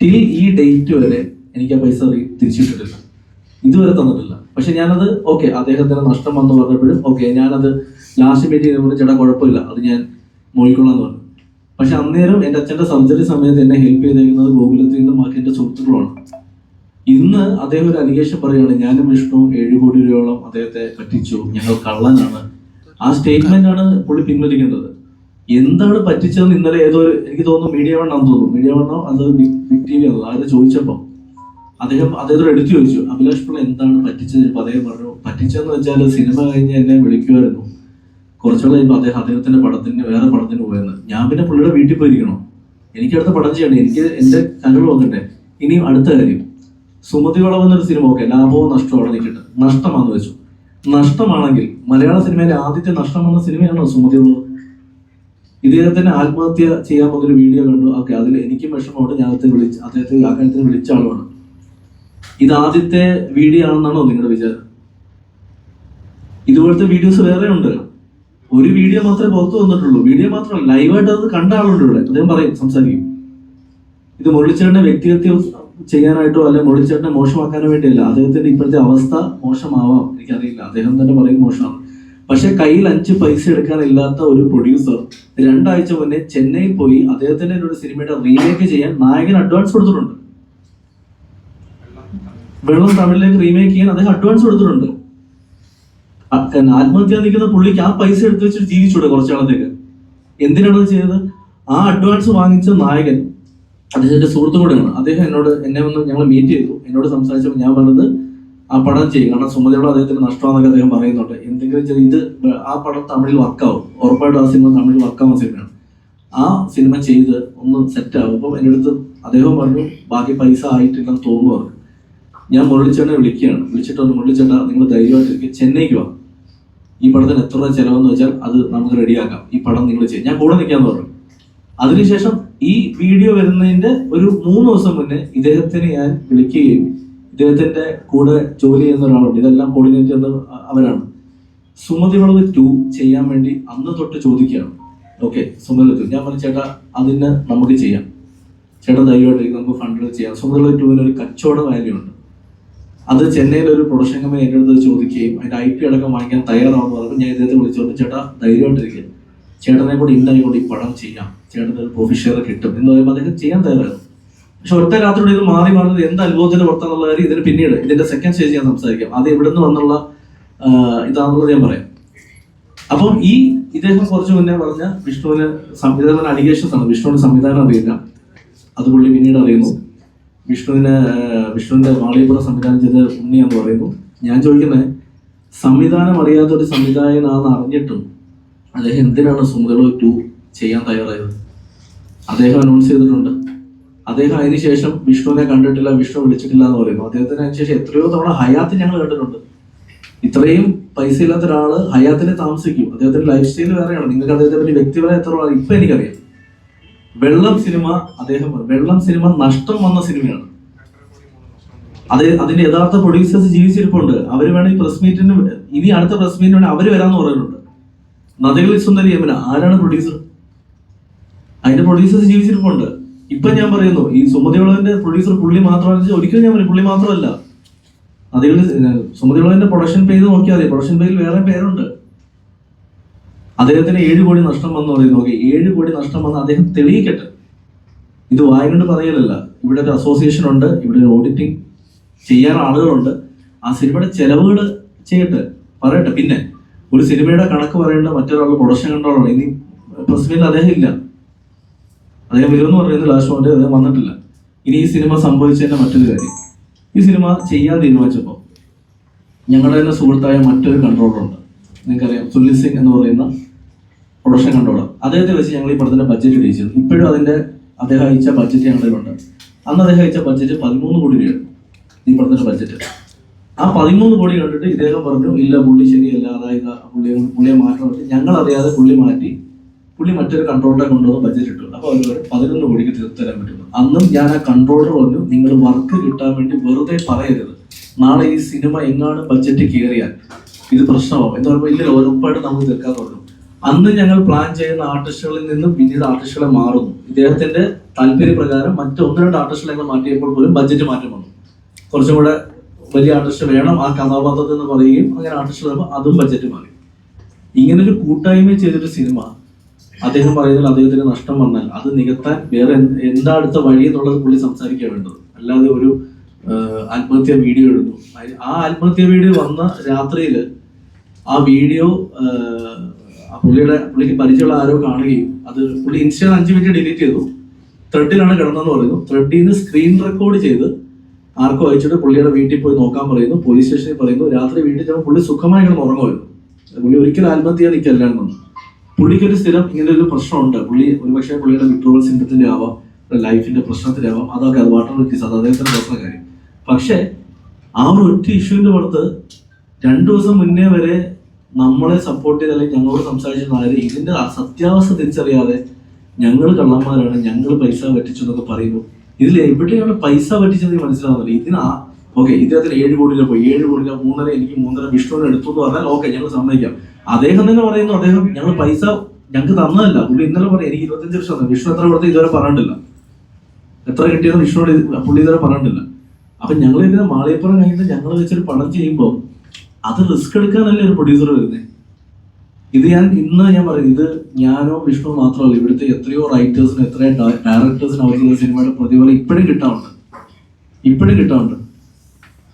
ടിൽ ഈ ഡേറ്റ് വരെ എനിക്ക് ആ പൈസ തിരിച്ചിട്ടിട്ടില്ല, ഇതുവരെ തന്നിട്ടില്ല. പക്ഷെ ഞാനത് ഓക്കെ, അദ്ദേഹത്തിന് നഷ്ടം വന്ന് പറഞ്ഞപ്പോഴും ഓക്കെ, ഞാനത് ലാസ്റ്റ് മീറ്റ് ചെയ്തപ്പോൾ ചേട്ടാ കുഴപ്പമില്ല, അത് ഞാൻ നോക്കിക്കൊള്ളാം എന്ന് പറഞ്ഞു. പക്ഷെ അന്നേരം എൻ്റെ അച്ഛൻ്റെ സർജറി സമയത്ത് എന്നെ ഹെൽപ്പ് ചെയ്തേക്കുന്നത് ഗോകുലത്തിൽ നിന്നും ബാക്കി എൻ്റെ സുഹൃത്തുക്കളാണ്. ഇന്ന് അദ്ദേഹം ഒരു അലിഗേഷൻ പറയുകയാണ്, ഞാനും വിഷ്ണുവും 7 കോടി രൂപയോളം അദ്ദേഹത്തെ പറ്റിച്ചു, ഞങ്ങൾ കള്ളനാണ്. ആ സ്റ്റേറ്റ്മെന്റ് ആണ് പുള്ളി പിൻവലിക്കേണ്ടത്. എന്താണ് പറ്റിച്ചതെന്ന് ഇന്നലെ ഏതോ എനിക്ക് തോന്നുന്നു മീഡിയ വണ്ണാന്ന് തോന്നുന്നു, മീഡിയ വണ്ണോ അത് ബിഗ് ടി വി ആണല്ലോ, ആര് ചോദിച്ചപ്പോൾ അദ്ദേഹത്തോട് എടുത്തു ചോദിച്ചു, അഭിലാഷ് പിള്ള എന്താണ് പറ്റിച്ചത്? അദ്ദേഹം പറഞ്ഞു, പറ്റിച്ചതെന്ന് വെച്ചാൽ സിനിമ കഴിഞ്ഞ് എന്നെ വിളിക്കുമായിരുന്നു, കുറച്ചുകൂടെ കഴിയുമ്പോൾ അദ്ദേഹത്തിന്റെ വേറെ പടത്തിന് പോയെന്ന്. ഞാൻ പിന്നെ പുള്ളിയുടെ വീട്ടിൽ പോയിരിക്കണോ? എനിക്ക് അടുത്ത പടം ചെയ്യണ്ടേ, എനിക്ക് എൻ്റെ കനവ് വന്നിട്ടെ. ഇനിയും അടുത്ത കാര്യം, സുമതി വളവെന്നൊരു സിനിമ ഓക്കെ, ലാഭവും നഷ്ടവും അവിടെ നിൽക്കട്ടെ, നഷ്ടമാണെന്ന് വെച്ചു. നഷ്ടമാണെങ്കിൽ മലയാള സിനിമയിലെ ആദ്യത്തെ നഷ്ടം വന്ന സിനിമയാണോ സുമതി വളവ്? ഇദ്ദേഹത്തിന് ആത്മഹത്യ ചെയ്യാൻ പോകുന്നൊരു വീഡിയോ കണ്ടു, ഓക്കെ, അതിൽ എനിക്കും വിഷമമുണ്ട്, ഞാൻ അദ്ദേഹത്തെ ആ കാര്യത്തിന് വിളിച്ച ആളുമാണ്. ഇത് ആദ്യത്തെ വീഡിയോ ആണെന്നാണോ നിങ്ങളുടെ വിചാരം? ഇതുപോലത്തെ വീഡിയോസ് വേറെ ഉണ്ട്. ഒരു വീഡിയോ മാത്രമേ പുറത്തു വന്നിട്ടുള്ളൂ. വീഡിയോ മാത്രമല്ല, ലൈവായിട്ട് അത് കണ്ട ആളുണ്ട് ഇവിടെ. അദ്ദേഹം പറയും, സംസാരിക്കും. ഇത് മുരളിച്ചേട്ടനെ വ്യക്തിഹത്യ ചെയ്യാനായിട്ടോ അല്ലെ മുരളിച്ചേട്ടനെ മോശമാക്കാനോ വേണ്ടിയല്ല. അദ്ദേഹത്തിന്റെ ഇപ്പോഴത്തെ അവസ്ഥ മോശമാവാം, എനിക്കറിയില്ല, അദ്ദേഹം തന്നെ പറയും മോശമാണ്. പക്ഷെ കയ്യിൽ 5 പൈസ എടുക്കാനില്ലാത്ത ഒരു പ്രൊഡ്യൂസർ 2 ആഴ്ച മുന്നേ ചെന്നൈയിൽ പോയി അദ്ദേഹത്തിന്റെ ഒരു സിനിമയുടെ റീമേക്ക് ചെയ്യാൻ നായകൻ അഡ്വാൻസ് കൊടുത്തിട്ടുണ്ട്. വെള്ളം തമിഴിലേക്ക് റീമേക്ക് ചെയ്യാൻ അദ്ദേഹം അഡ്വാൻസ് കൊടുത്തിട്ടുണ്ട്. ആത്മഹത്യ നിൽക്കുന്ന പുള്ളിക്ക് ആ പൈസ എടുത്ത് വെച്ചിട്ട് ജീവിച്ചൂടെ കുറച്ചാളത്തേക്ക്? എന്തിനാണ് അത് ചെയ്തത്? ആ അഡ്വാൻസ് വാങ്ങിച്ച നായകൻ അദ്ദേഹത്തിന്റെ സുഹൃത്തും കൂടെയാണ്. അദ്ദേഹം എന്നെ വന്ന് ഞങ്ങൾ മീറ്റ് ചെയ്തു. എന്നോട് സംസാരിച്ചപ്പോൾ ഞാൻ പറഞ്ഞത് ആ പടം ചെയ്യും, കാരണം സുമതിയോട് അദ്ദേഹത്തിന് നഷ്ടമാണെന്നൊക്കെ അദ്ദേഹം പറയുന്നുണ്ട്. എന്തെങ്കിലും ഇത് ആ പടം തമിഴിൽ വർക്കാവും, ഉറപ്പായിട്ടും ആ സിനിമ തമിഴിൽ വർക്കാവുന്ന സിനിമയാണ്. ആ സിനിമ ചെയ്ത് ഒന്ന് സെറ്റ് ആവും. അപ്പം എൻ്റെ അടുത്ത് അദ്ദേഹം പറഞ്ഞു, ബാക്കി പൈസ ആയിട്ടില്ലെന്ന് തോന്നുന്നു പറഞ്ഞു. ഞാൻ മുരളിച്ചേട്ടനെ വിളിക്കുകയാണ്. വിളിച്ചിട്ട് പറഞ്ഞു, മുരളിച്ചേട്ടാ നിങ്ങൾ ധൈര്യമായിട്ടിരിക്കും, ചെന്നൈക്ക് വാ, ഈ പടത്തിന് എത്ര രൂപ ചിലവെന്ന് വെച്ചാൽ അത് നമുക്ക് റെഡിയാക്കാം, ഈ പടം നിങ്ങൾ ചെയ്യും, ഞാൻ കൂടെ നിൽക്കാന്ന് പറഞ്ഞു. അതിനുശേഷം ഈ വീഡിയോ വരുന്നതിന്റെ ഒരു 3 ദിവസം മുന്നേ ഇദ്ദേഹത്തിന് ഞാൻ വിളിക്കുകയും ഇദ്ദേഹത്തിന്റെ കൂടെ ജോലി ചെയ്യുന്ന ഒരാളുണ്ട്, ഇതെല്ലാം കോർഡിനേറ്റ് ചെയ്യുന്ന അവരാണ്. സുമതി വളവ് 2 ചെയ്യാൻ വേണ്ടി അന്ന് തൊട്ട് ചോദിക്കുകയാണ്. ഓക്കെ, സുമതി 2 ഞാൻ പറഞ്ഞു, ചേട്ടാ അതിന് നമുക്ക് ചെയ്യാം, ചേട്ടാ ധൈര്യമായിട്ട് നമുക്ക് ഫണ്ടുകൾ ചെയ്യാം. സുമതി വളവ് 2 ഒരു കച്ചവട വാല്യൂ ഉണ്ട്. അത് ചെന്നൈയിലെ ഒരു പ്രൊഡക്ഷൻ കമ്പനി എൻ്റെ അടുത്ത് ചോദിക്കുകയും അതിന്റെ IP അടക്കം വാങ്ങിക്കാൻ തയ്യാറാവുമെന്ന് പറഞ്ഞപ്പോൾ ഞാൻ ഇദ്ദേഹത്തെ വിളിച്ചോണ്ട്, ചേട്ടാ ധൈര്യമായിട്ടിരിക്കുക, ചേട്ടനെ കൂടെ ഇന്നായിക്കൊണ്ട് ഈ പടം ചെയ്യാം, ചേട്ടന് ഒരു പ്രോഫിറ്റ് ഷെയർ കിട്ടും എന്ന് പറയുമ്പോൾ അദ്ദേഹം ചെയ്യാൻ തയ്യാറായിരുന്നു. പക്ഷെ ഒറ്റ രാത്രിയോടെ ഇത് മാറി മാറുന്നത് എന്ത് അത്ഭുതത്തിന്റെ പുറത്താന്നുള്ള കാര്യം ഇതിന് പിന്നീട് ഇതിന്റെ സെക്കൻഡ് സ്റ്റേജ് ഞാൻ സംസാരിക്കാം. അത് എവിടെ നിന്ന് വന്നുള്ള ഇതാണെന്നുള്ളത് ഞാൻ പറയാം. അപ്പം ഇദ്ദേഹം കുറച്ച് മുന്നേ പറഞ്ഞ വിഷ്ണുവിന് സംവിധാനം അലിഗേഷൻസ് ആണ്. വിഷ്ണുവിന് സംവിധാനം അറിയില്ല, അത് പുള്ളി പിന്നീട് അറിയുന്നു. വിഷ്ണുവിന്റെ മാളികപ്പുറം സംവിധാനം ചെയ്ത ഉണ്ണി എന്ന് പറയുന്നു. ഞാൻ ചോദിക്കുന്നത്, സംവിധാനം അറിയാത്തൊരു സംവിധായകനാണെന്ന് അറിഞ്ഞിട്ടും അദ്ദേഹം എന്തിനാണ് സുമതി വളവ് 2 ചെയ്യാൻ തയ്യാറായത്? അദ്ദേഹം അനൗൺസ് ചെയ്തിട്ടുണ്ട്. അദ്ദേഹം അതിനുശേഷം വിഷ്ണുവിനെ കണ്ടിട്ടില്ല, വിഷ്ണു വിളിച്ചിട്ടില്ല എന്ന് പറയുന്നു. അദ്ദേഹത്തിന് അതിനുശേഷം എത്രയോ തവണ ഹയാത്തിൽ ഞങ്ങൾ കണ്ടിട്ടുണ്ട്. ഇത്രയും പൈസ ഇല്ലാത്ത ഒരാള് ഹയാത്തിനെ താമസിക്കും. അദ്ദേഹത്തിന്റെ ലൈഫ് സ്റ്റൈൽ വേറെയാണ്. നിങ്ങൾക്ക് അദ്ദേഹത്തെ പറ്റി വ്യക്തിപരമായി എത്ര ഇപ്പൊ എനിക്കറിയാം. വെള്ളം സിനിമ നഷ്ടം വന്ന സിനിമയാണ്. അതിന്റെ യഥാർത്ഥ പ്രൊഡ്യൂസേഴ്സ് ജീവിച്ചിരിപ്പുണ്ട്. അവര് വേണമെങ്കിൽ പ്രസ് മീറ്റിന്, ഇനി അടുത്ത പ്രസ് മീറ്റിന് വേണമെങ്കിൽ അവര് വരാന്ന് പറയുന്നുണ്ട്. നദികളിൽ സുന്ദരി യമുന ആരാണ് പ്രൊഡ്യൂസർ? അതിന്റെ പ്രൊഡ്യൂസേഴ്സ് ജീവിച്ചിരിപ്പുണ്ട്. ഇപ്പൊ ഞാൻ പറയുന്നു, ഈ സുമതി വളവിന്റെ പ്രൊഡ്യൂസർ പുള്ളി മാത്രമല്ല, ഒരിക്കലും ഞാൻ പറയും പുള്ളി മാത്രമല്ല. നദികളിൽ സുമതി വളവിന്റെ പ്രൊഡക്ഷൻ പേജ് നോക്കിയാൽ മതി, പ്രൊഡക്ഷൻ പേജിൽ വേറെ പേരുണ്ട്. അദ്ദേഹത്തിന് 7 കോടി നഷ്ടം വന്നു പറയുന്നു. ഓക്കെ, 7 കോടി നഷ്ടം വന്ന് അദ്ദേഹം തെളിയിക്കട്ടെ. ഇത് വായിക്കൊണ്ട് പറയലല്ല. ഇവിടെ ഒരു അസോസിയേഷൻ ഉണ്ട്, ഇവിടെ ഒരു ഓഡിറ്റിംഗ് ചെയ്യാൻ ആളുകളുണ്ട്. ആ സിനിമയുടെ ചെലവുകൾ ചെയ്യട്ടെ, പറയട്ടെ. പിന്നെ ഒരു സിനിമയുടെ കണക്ക് പറയേണ്ട മറ്റൊരാളുടെ പ്രൊഡക്ഷൻ കൺട്രോളാണ്. ഇനി പ്രസ് മീറ്റിൽ അദ്ദേഹം ഇല്ല, അദ്ദേഹം വരുമെന്ന് പറയുന്നത് ലാസ്റ്റ് മൊമെന്റ് അദ്ദേഹം വന്നിട്ടില്ല. ഇനി ഈ സിനിമ സംഭവിച്ചതിന്റെ മറ്റൊരു കാര്യം, ഈ സിനിമ ചെയ്യാൻ തീരുമാനിച്ചപ്പോൾ ഞങ്ങളുടെ തന്നെ സുഹൃത്തായ മറ്റൊരു കൺട്രോളറുണ്ട്, നിങ്ങൾക്കറിയാം, സുനിൽ സിംഗ് എന്ന് പറയുന്ന പ്രൊഡക്ഷൻ കൺട്രോളർ. അദ്ദേഹത്തെ വെച്ച് ഞങ്ങൾ ഈ പടത്തിന്റെ ബഡ്ജറ്റ് ഇടിച്ചത്. ഇപ്പോഴും അദ്ദേഹം അയച്ച ബഡ്ജറ്റ് ഞങ്ങളിലുണ്ട്. അന്ന് അദ്ദേഹം അയച്ച ബഡ്ജറ്റ് 13 കോടി രൂപയാണ് ഈ പടത്തിന്റെ ബഡ്ജറ്റ്. ആ 13 കോടി കണ്ടിട്ട് ഇദ്ദേഹം പറഞ്ഞു, ഇല്ല പുള്ളി ശരിയല്ല, അതായത് പുള്ളിയെ മാറ്റം. ഞങ്ങൾ അറിയാതെ പുള്ളി മറ്റൊരു കൺട്രോളറെ കൊണ്ടുവന്ന് ബഡ്ജറ്റ് ഇട്ടു. അപ്പോൾ അവർ 11 കോടിക്ക് തീർത്തരാൻ പറ്റുന്നു. അന്നും ഞാൻ ആ കൺട്രോളർ പറഞ്ഞു, നിങ്ങൾ വർക്ക് കിട്ടാൻ വേണ്ടി വെറുതെ പറയരുത്, നാളെ ഈ സിനിമ എങ്ങാനും ബഡ്ജറ്റ് കയറിയാൽ ഇത് പ്രശ്നമാവും എന്ന് പറയുമ്പോൾ, ഇല്ല ഉറപ്പായിട്ട് നമുക്ക് തീർക്കാന്ന് പറഞ്ഞു. അന്ന് ഞങ്ങൾ പ്ലാൻ ചെയ്യുന്ന ആർട്ടിസ്റ്റുകളിൽ നിന്നും പിന്നീട് ആർട്ടിസ്റ്റുകളെ മാറുന്നു. ഇദ്ദേഹത്തിന്റെ താല്പര്യപ്രകാരം മറ്റ് 1-2 ആർട്ടിസ്റ്റുകളെ ഞങ്ങൾ മാറ്റിയപ്പോൾ പോലും ബഡ്ജറ്റ് മാറ്റം വന്നു. കുറച്ചും കൂടെ വലിയ ആർട്ടിസ്റ്റ് വേണം ആ കഥാപാത്രത്തിൽ എന്ന് പറയുകയും അങ്ങനെ ആർട്ടിസ്റ്റ് വരുമ്പോൾ അതും ബഡ്ജറ്റ് മാറി. ഇങ്ങനൊരു കൂട്ടായ്മ ചെയ്തൊരു സിനിമ അദ്ദേഹം പറയുന്നത് അദ്ദേഹത്തിന് നഷ്ടം വന്നാൽ അത് നികത്താൻ വേറെ എന്താ അടുത്ത വഴി എന്നുള്ളത് പുള്ളി സംസാരിക്കാൻ വേണ്ടത്. അല്ലാതെ ഒരു ആത്മഹത്യാ വീഡിയോ ഇടുന്നു. ആ ആത്മഹത്യാ വീഡിയോ വന്ന രാത്രിയിൽ ആ വീഡിയോ പുള്ളിക്ക് പരിചയമുള്ള ആരോ കാണുകയും അത് പുള്ളി ഇൻസ്റ്റയിൽ 5 മിനിറ്റ് ഡിലീറ്റ് ചെയ്തു. ത്രെഡിലാണ് കിടന്നെന്ന് പറയുന്നു. ത്രെഡിൽ നിന്ന് സ്ക്രീൻ റെക്കോർഡ് ചെയ്ത് ആർക്കും അയച്ചിട്ട് പുള്ളിയുടെ വീട്ടിൽ പോയി നോക്കാൻ പറയുന്നു. പോലീസ് സ്റ്റേഷനിൽ പറയുന്നു. രാത്രി വീട്ടിൽ ചെന്ന് പുള്ളി സുഖമായി കിടന്ന് ഉറങ്ങുമായിരുന്നു. പുള്ളി ഒരിക്കലും ആത്മഹത്യ നിൽക്കല്ലായിരുന്നു. പുള്ളിക്കൊരു സ്ഥിരം ഇങ്ങനെ ഒരു പ്രശ്നമുണ്ട്. പുള്ളി ഒരുപക്ഷെ പുള്ളിയുടെ വിഡ്രോവൽ സിംറ്റത്തിന്റെ ആവാം, ലൈഫിന്റെ പ്രശ്നത്തിലാവാം, അതൊക്കെ അത് വാട്ടർ വ്യക്തിസ്, അത് അദ്ദേഹത്തിന്റെ പ്രശ്ന കാര്യം. പക്ഷെ ആ ഒരു ഒറ്റ ഇഷ്യൂവിന്റെ പുറത്ത് 2 ദിവസം മുന്നേ വരെ നമ്മളെ സപ്പോർട്ട് ചെയ്ത് അല്ലെങ്കിൽ ഞങ്ങളോട് സംസാരിച്ചിരുന്ന ആര് ഇതിന്റെ സത്യാവസ്ഥ തിരിച്ചറിയാതെ ഞങ്ങൾ കള്ളന്മാരാണ്, ഞങ്ങൾ പൈസ പറ്റിച്ചു എന്നൊക്കെ പറയുന്നു. ഇതിൽ എവിടെയാണ് പൈസ പറ്റിച്ചത് മനസ്സിലാവുന്നില്ല. ഓക്കെ, ഇദ്ദേഹത്തിന് 7 കോടി രൂപ പോയി, 7 കോടി രൂപ 3.5 എനിക്ക് 3.5 വിഷ്ണുവിന് എടുത്തു എന്ന് പറഞ്ഞാൽ ഓക്കെ, ഞങ്ങൾ സമ്മതിക്കാം. അദ്ദേഹം തന്നെ പറയുന്നു അദ്ദേഹം ഞങ്ങൾ പൈസ ഞങ്ങൾക്ക് തന്നതല്ല. പുള്ളി ഇന്നലെ പറയും എനിക്ക് 25 ലക്ഷം തന്നു. വിഷ്ണു എത്ര കൊടുത്ത് ഇതുവരെ പറഞ്ഞിട്ടില്ല. എത്ര കിട്ടിയെന്ന് വിഷ്ണുവോട് പുള്ളി ഇതുവരെ പറഞ്ഞിട്ടില്ല. അപ്പൊ ഞങ്ങൾ ഇതിനെ മാളികപ്പുറം കഴിഞ്ഞിട്ട് ഞങ്ങൾ വെച്ചൊരു പണം ചെയ്യുമ്പോൾ അത് റിസ്ക് എടുക്കാനല്ലേ ഒരു പ്രൊഡ്യൂസർ വരുന്നത്. ഇത് ഞാൻ പറയും, ഇത് ഞാനോ വിഷ്ണു മാത്രമല്ല, ഇവിടുത്തെ എത്രയോ റൈറ്റേഴ്സിന് എത്രയോ ഡയറക്ടേഴ്സിന് അവർക്ക് സിനിമയുടെ പ്രതിഫലം ഇപ്പോഴും കിട്ടാറുണ്ട്.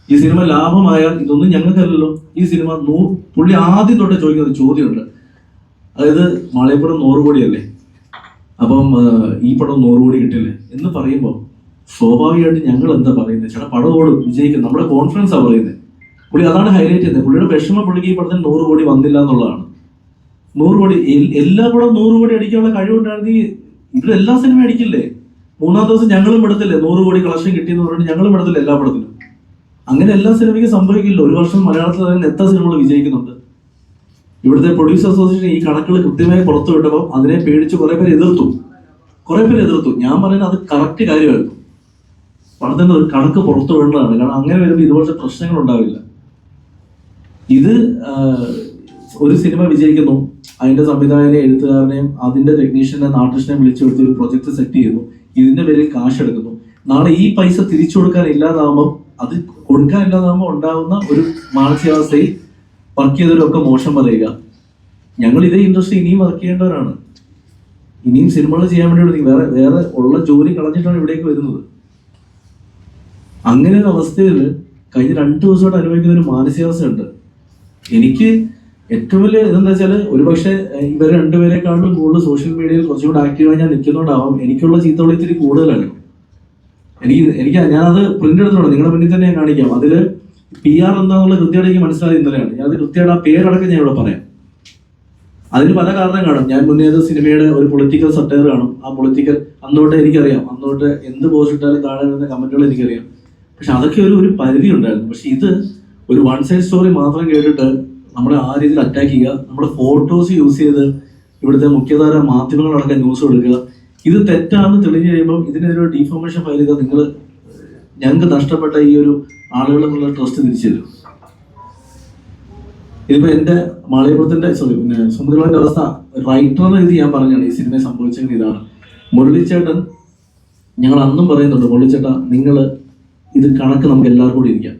ഈ സിനിമ ലാഭമായാൽ ഇതൊന്നും ഞങ്ങൾക്കല്ലല്ലോ. ഈ സിനിമ പുള്ളി ആദ്യം തൊട്ട് ചോദിക്കുന്ന ഒരു ചോദ്യമുണ്ട്. അതായത് മാളികപ്പുറം 100 കോടിയല്ലേ, അപ്പം ഈ പടം 100 കോടി കിട്ടില്ലേ എന്ന് പറയുമ്പോൾ സ്വാഭാവികമായിട്ട് ഞങ്ങൾ എന്താ പറയുന്നത്, ചേട്ടാ പടം ഓടും, വിജയിക്കും, നമ്മുടെ കോൺഫിഡൻസാ പറയുന്നത്. പുള്ളി അതാണ് ഹൈലൈറ്റ് ചെയ്യുന്നത്. പുള്ളിയുടെ വിഷമം പുള്ളിക്ക് ഈ പടത്തിന് 100 കോടി വന്നില്ല എന്നുള്ളതാണ്. 100 കോടി എല്ലാ പടം 100 കോടി അടിക്കാനുള്ള കഴിവുണ്ടായിരുന്നെങ്കിൽ ഇവിടെ എല്ലാ സിനിമയും അടിക്കില്ലേ. 3-ാം ദിവസം ഞങ്ങളും എടുത്തില്ലേ 100 കോടി കളക്ഷൻ കിട്ടിയെന്ന് പറഞ്ഞിട്ട് ഞങ്ങളും എടുത്തില്ല എല്ലാ പടത്തിലും. അങ്ങനെ എല്ലാ സിനിമയ്ക്കും സംഭവിക്കില്ല. ഒരു വർഷം മലയാളത്തിൽ തന്നെ എത്ര സിനിമകൾ വിജയിക്കുന്നുണ്ട്. ഇവിടുത്തെ പ്രൊഡ്യൂസർ അസോസിയേഷൻ ഈ കണക്കുകൾ കൃത്യമായി പുറത്തു വിട്ടപ്പോൾ അതിനെ പേടിച്ച് കുറെ പേര് എതിർത്തു. ഞാൻ പറയുന്നത് അത് കറക്റ്റ് കാര്യമായിരുന്നു. പണത്തിന്റെ ഒരു കണക്ക് പുറത്തു വിടേണ്ടതാണ്. കാരണം അങ്ങനെ വരുമ്പോൾ ഇതുപോലത്തെ പ്രശ്നങ്ങൾ ഉണ്ടാവില്ല. ഇത് ഒരു സിനിമ വിജയിക്കുന്നു, അതിന്റെ സംവിധായകനെ, എഴുത്തുകാരനെയും അതിന്റെ ടെക്നീഷ്യനെ, ആർട്ടിസ്റ്റിനെ വിളിച്ചു വരുത്തി ഒരു പ്രൊജക്ട് സെറ്റ് ചെയ്യുന്നു. ഇതിന്റെ പേരിൽ കാശ് എടുക്കുന്നു. നാളെ ഈ പൈസ തിരിച്ചു കൊടുക്കാൻ ഇല്ലാതാവുമ്പോൾ ഉണ്ടാകുന്ന ഒരു മാനസികാവസ്ഥയിൽ വർക്ക് ചെയ്തവരൊക്കെ മോശം പറയുക. ഞങ്ങൾ ഇതേ ഇൻഡസ്ട്രി ഇനിയും വർക്ക് ചെയ്യേണ്ടവരാണ്. ഇനിയും സിനിമകൾ ചെയ്യാൻ വേണ്ടി വേറെ ഉള്ള ജോലി കളഞ്ഞിട്ടാണ് ഇവിടേക്ക് വരുന്നത്. അങ്ങനെ ഒരു അവസ്ഥയിൽ കഴിഞ്ഞ 2 ദിവസമായിട്ട് അനുഭവിക്കുന്ന ഒരു മാനസികാവസ്ഥയുണ്ട്. എനിക്ക് ഏറ്റവും വലിയ ഇതെന്താ വെച്ചാൽ, ഒരുപക്ഷെ ഇവരെ 2 പേരെക്കാളും കൂടുതൽ സോഷ്യൽ മീഡിയയിൽ കുറച്ചുകൂടെ ആക്റ്റീവായി ഞാൻ നിൽക്കുന്നതുകൊണ്ടാവാം എനിക്കുള്ള ചീത്തവിളി ഇത്തിരി കൂടുതലാണ്. ഞാനത് പ്രിന്റ് എടുത്തിട്ടുണ്ട്, നിങ്ങളുടെ മുന്നിൽ തന്നെ ഞാൻ കാണിക്കാം. അതിൽ PR എന്താന്നുള്ള കൃത്യമായിട്ട് എനിക്ക് മനസ്സിലായത് ഇന്നലെയാണ്. ഞാനത് കൃത്യമായിട്ട് ആ പേരടക്കം ഞാൻ ഇവിടെ പറയാം. അതിന് പല കാരണം കാണും. ഞാൻ മുന്നേ സിനിമയുടെ ഒരു പൊളിറ്റിക്കൽ സട്ടയർ കാണും. ആ പൊളിറ്റിക്കൽ അന്നോട്ട് എനിക്കറിയാം, അന്നോട്ട് എന്ത് പോസ്റ്റ് ഇട്ടാലും താഴെ വരുന്ന കമന്റുകൾ എനിക്കറിയാം. പക്ഷെ അതൊക്കെ ഒരു പരിധി ഉണ്ടായിരുന്നു. പക്ഷെ ഇത് ഒരു 1 സൈഡ് സ്റ്റോറി മാത്രം കേട്ടിട്ട് നമ്മളെ ആ രീതിയിൽ അറ്റാക്ക് ചെയ്യുക, നമ്മുടെ ഫോട്ടോസ് യൂസ് ചെയ്ത് ഇവിടുത്തെ മുഖ്യധാര മാധ്യമങ്ങളടക്കം ന്യൂസ് കൊടുക്കുക, ഇത് തെറ്റാണെന്ന് തെളിഞ്ഞു കഴിയുമ്പോൾ ഇതിനെതിരെ ഡീഫോമേഷൻ ഫയൽ ചെയ്താൽ ഞങ്ങൾക്ക് നഷ്ടപ്പെട്ട ഈ ഒരു ആളുകളിൽ നിന്നുള്ള ട്രസ്റ്റ് തിരിച്ചു തരും. ഇതിപ്പോ എന്റെ മാളികപ്പുറത്തിന്റെ സുമതിയുടെ അവസ്ഥ റൈറ്ററിന്റെ ഇത് ഞാൻ പറഞ്ഞാണ് ഈ സിനിമയെ സംഭവിച്ചെങ്കിൽ ഇതാണ്. മുരളിച്ചേട്ടൻ, ഞങ്ങൾ അന്നും പറയുന്നുണ്ട്, മുരളിച്ചേട്ടാ നിങ്ങൾ ഇത് കണക്ക് നമുക്ക് എല്ലാവർക്കും കൂടി ഇരിക്കാം.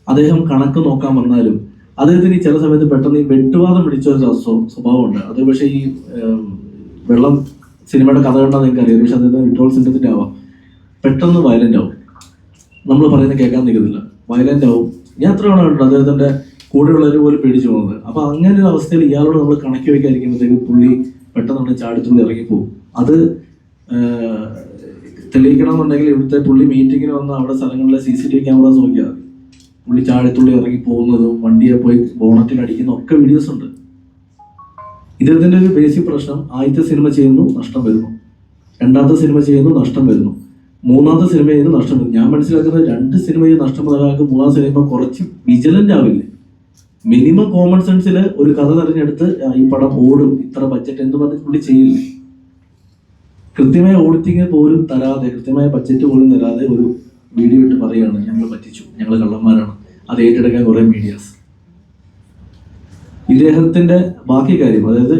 അദ്ദേഹം കണക്ക് നോക്കാൻ വന്നാലും അദ്ദേഹത്തിന് ചില സമയത്ത് പെട്ടെന്ന് ഈ വെട്ടുവാദം പിടിച്ച ഒരു സ്വഭാവമുണ്ട്. അത് പക്ഷേ ഈ വെള്ളം സിനിമയുടെ കഥ കണ്ടാൽ നിങ്ങൾക്ക് അറിയാം. പക്ഷെ അദ്ദേഹത്തിന് വിട്രോൾ സിൻഡത്തിന്റെ ആവാം, പെട്ടെന്ന് വയലന്റ് ആവും. നമ്മൾ പറയുന്നത് കേൾക്കാൻ നിൽക്കുന്നില്ല, വയലന്റ് ആവും. ഞാൻ എത്ര തവണ കണ്ടു അദ്ദേഹത്തിന്റെ കൂടെയുള്ളവർ പോലും പേടിച്ചു പോകുന്നത്. അപ്പൊ അങ്ങനെ ഒരു അവസ്ഥയിൽ ഇയാളോട് നമ്മൾ കണക്കി വയ്ക്കാതിരിക്കുമ്പോഴത്തേക്ക് പുള്ളി പെട്ടെന്ന് ചാടിത്തുള്ളി ഇറങ്ങിപ്പോവും. അത് തെളിയിക്കണമെന്നുണ്ടെങ്കിൽ ഇവിടുത്തെ പുള്ളി മീറ്റിങ്ങിന് വന്ന അവിടെ സ്ഥലങ്ങളിലെ CCTV ക്യാമറാസ് നോക്കിയാൽ മതി. പുള്ളി ചാടിത്തുള്ളി ഇറങ്ങി പോകുന്നതും വണ്ടിയെ പോയി ബോണറ്റിൽ അടിക്കുന്ന ഒക്കെ വീഡിയോസ് ഉണ്ട്. ഇതിന്റെ ഒരു ബേസിക് പ്രശ്നം, ആദ്യത്തെ സിനിമ ചെയ്യുന്നു നഷ്ടം വരുന്നു, 2ാമത്തെ സിനിമ ചെയ്യുന്നു നഷ്ടം വരുന്നു, 3ാമത്തെ സിനിമ ചെയ്യുന്നു നഷ്ടം വരുന്നു. ഞാൻ മനസ്സിലാക്കുന്നത് 2 സിനിമയിൽ നഷ്ടം വന്ന ഒരാൾക്ക് 3ാം സിനിമ കുറച്ച് വിജിലന്റ് ആവില്ലേ? മിനിമം കോമൺ സെൻസിൽ ഒരു കഥ തിരഞ്ഞെടുത്ത് ഈ പടം ഓടും, ഇത്ര ബഡ്ജറ്റ് എന്ന് പറഞ്ഞ് പുള്ളി ചെയ്യില്ലേ? കൃത്യമായ ഓഡിറ്റിങ് പോലും തരാതെ, കൃത്യമായ ബഡ്ജറ്റ് പോലും തരാതെ ഒരു വീഡിയോ ഇട്ട് പറയുകയാണ് ഞങ്ങൾ പറ്റിച്ചു, ഞങ്ങൾ കള്ളന്മാരാണ്. അത് ഏറ്റെടുക്കാൻ കുറെ മീഡിയാസ്. ഇദ്ദേഹത്തിന്റെ ബാക്കി കാര്യം, അതായത്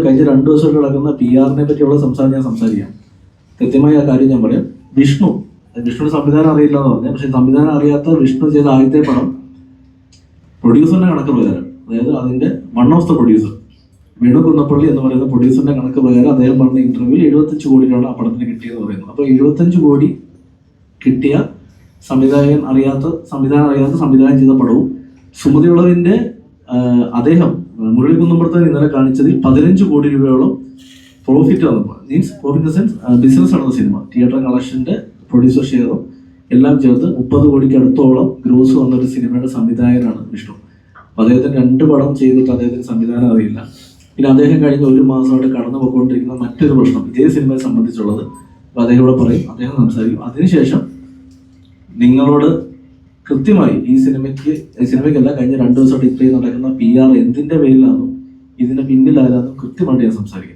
കഴിഞ്ഞ 2 ദിവസമായിട്ട് നടക്കുന്ന PR-നെ പറ്റിയുള്ള സംസാരം ഞാൻ സംസാരിക്കാം. കൃത്യമായ ആ കാര്യം ഞാൻ പറയാം. വിഷ്ണു സംവിധാനം അറിയില്ല എന്ന് പറഞ്ഞാൽ, പക്ഷെ സംവിധാനം അറിയാത്ത വിഷ്ണു ചെയ്ത ആദ്യത്തെ പടം പ്രൊഡ്യൂസറിന്റെ കണക്ക് പ്രകാരം, അതായത് അതിന്റെ one of the producer Venu Kunnappally എന്ന് പറയുന്ന പ്രൊഡ്യൂസറിന്റെ കണക്ക് പ്രകാരം അദ്ദേഹം പറഞ്ഞ ഇന്റർവ്യൂവിൽ 75 കോടിയാണ് ആ പടത്തിന് കിട്ടിയെന്ന് പറയുന്നത്. അപ്പോൾ 75 കോടി കിട്ടിയ സംവിധാനം അറിയാത്ത സംവിധാനം ചെയ്ത പടവും സുമതി വളവിന്റെ അദ്ദേഹം മുരളി കുന്നമ്പുറത്ത് ഇന്നലെ കാണിച്ചതിൽ 15 കോടി രൂപയോളം പ്രോഫിറ്റ് വന്നപ്പോൾ, means profit in the sense business നടന്ന സിനിമ, തിയേറ്റർ കളക്ഷന്റെ പ്രൊഡ്യൂസർ ഷെയറും എല്ലാം ചേർത്ത് 30 കോടിക്ക് അടുത്തോളം ഗ്രോസ് വന്നൊരു സിനിമയുടെ സംവിധായകനാണ് വിഷ്ണു. അപ്പൊ അദ്ദേഹത്തിന് 2 പടം ചെയ്തിട്ട് അദ്ദേഹത്തിന് സംവിധാനം അറിയില്ല. പിന്നെ അദ്ദേഹം കഴിഞ്ഞ 1 മാസമായിട്ട് കടന്നു പോയിക്കൊണ്ടിരിക്കുന്ന മറ്റൊരു പ്രശ്നം ഇതേ സിനിമയെ സംബന്ധിച്ചുള്ളത്. അപ്പൊ അദ്ദേഹം ഇവിടെ പറയും, അദ്ദേഹം സംസാരിക്കും. അതിനുശേഷം നിങ്ങളോട് കൃത്യമായി ഈ സിനിമയ്ക്കല്ല കഴിഞ്ഞ 2 ദിവസമായിട്ട് ഇപ്പോൾ നടക്കുന്ന PR എന്തിന്റെ പേരിലാണെന്നും ഇതിന്റെ പിന്നിലാരാന്നും കൃത്യമായിട്ട് ഞാൻ സംസാരിക്കാം.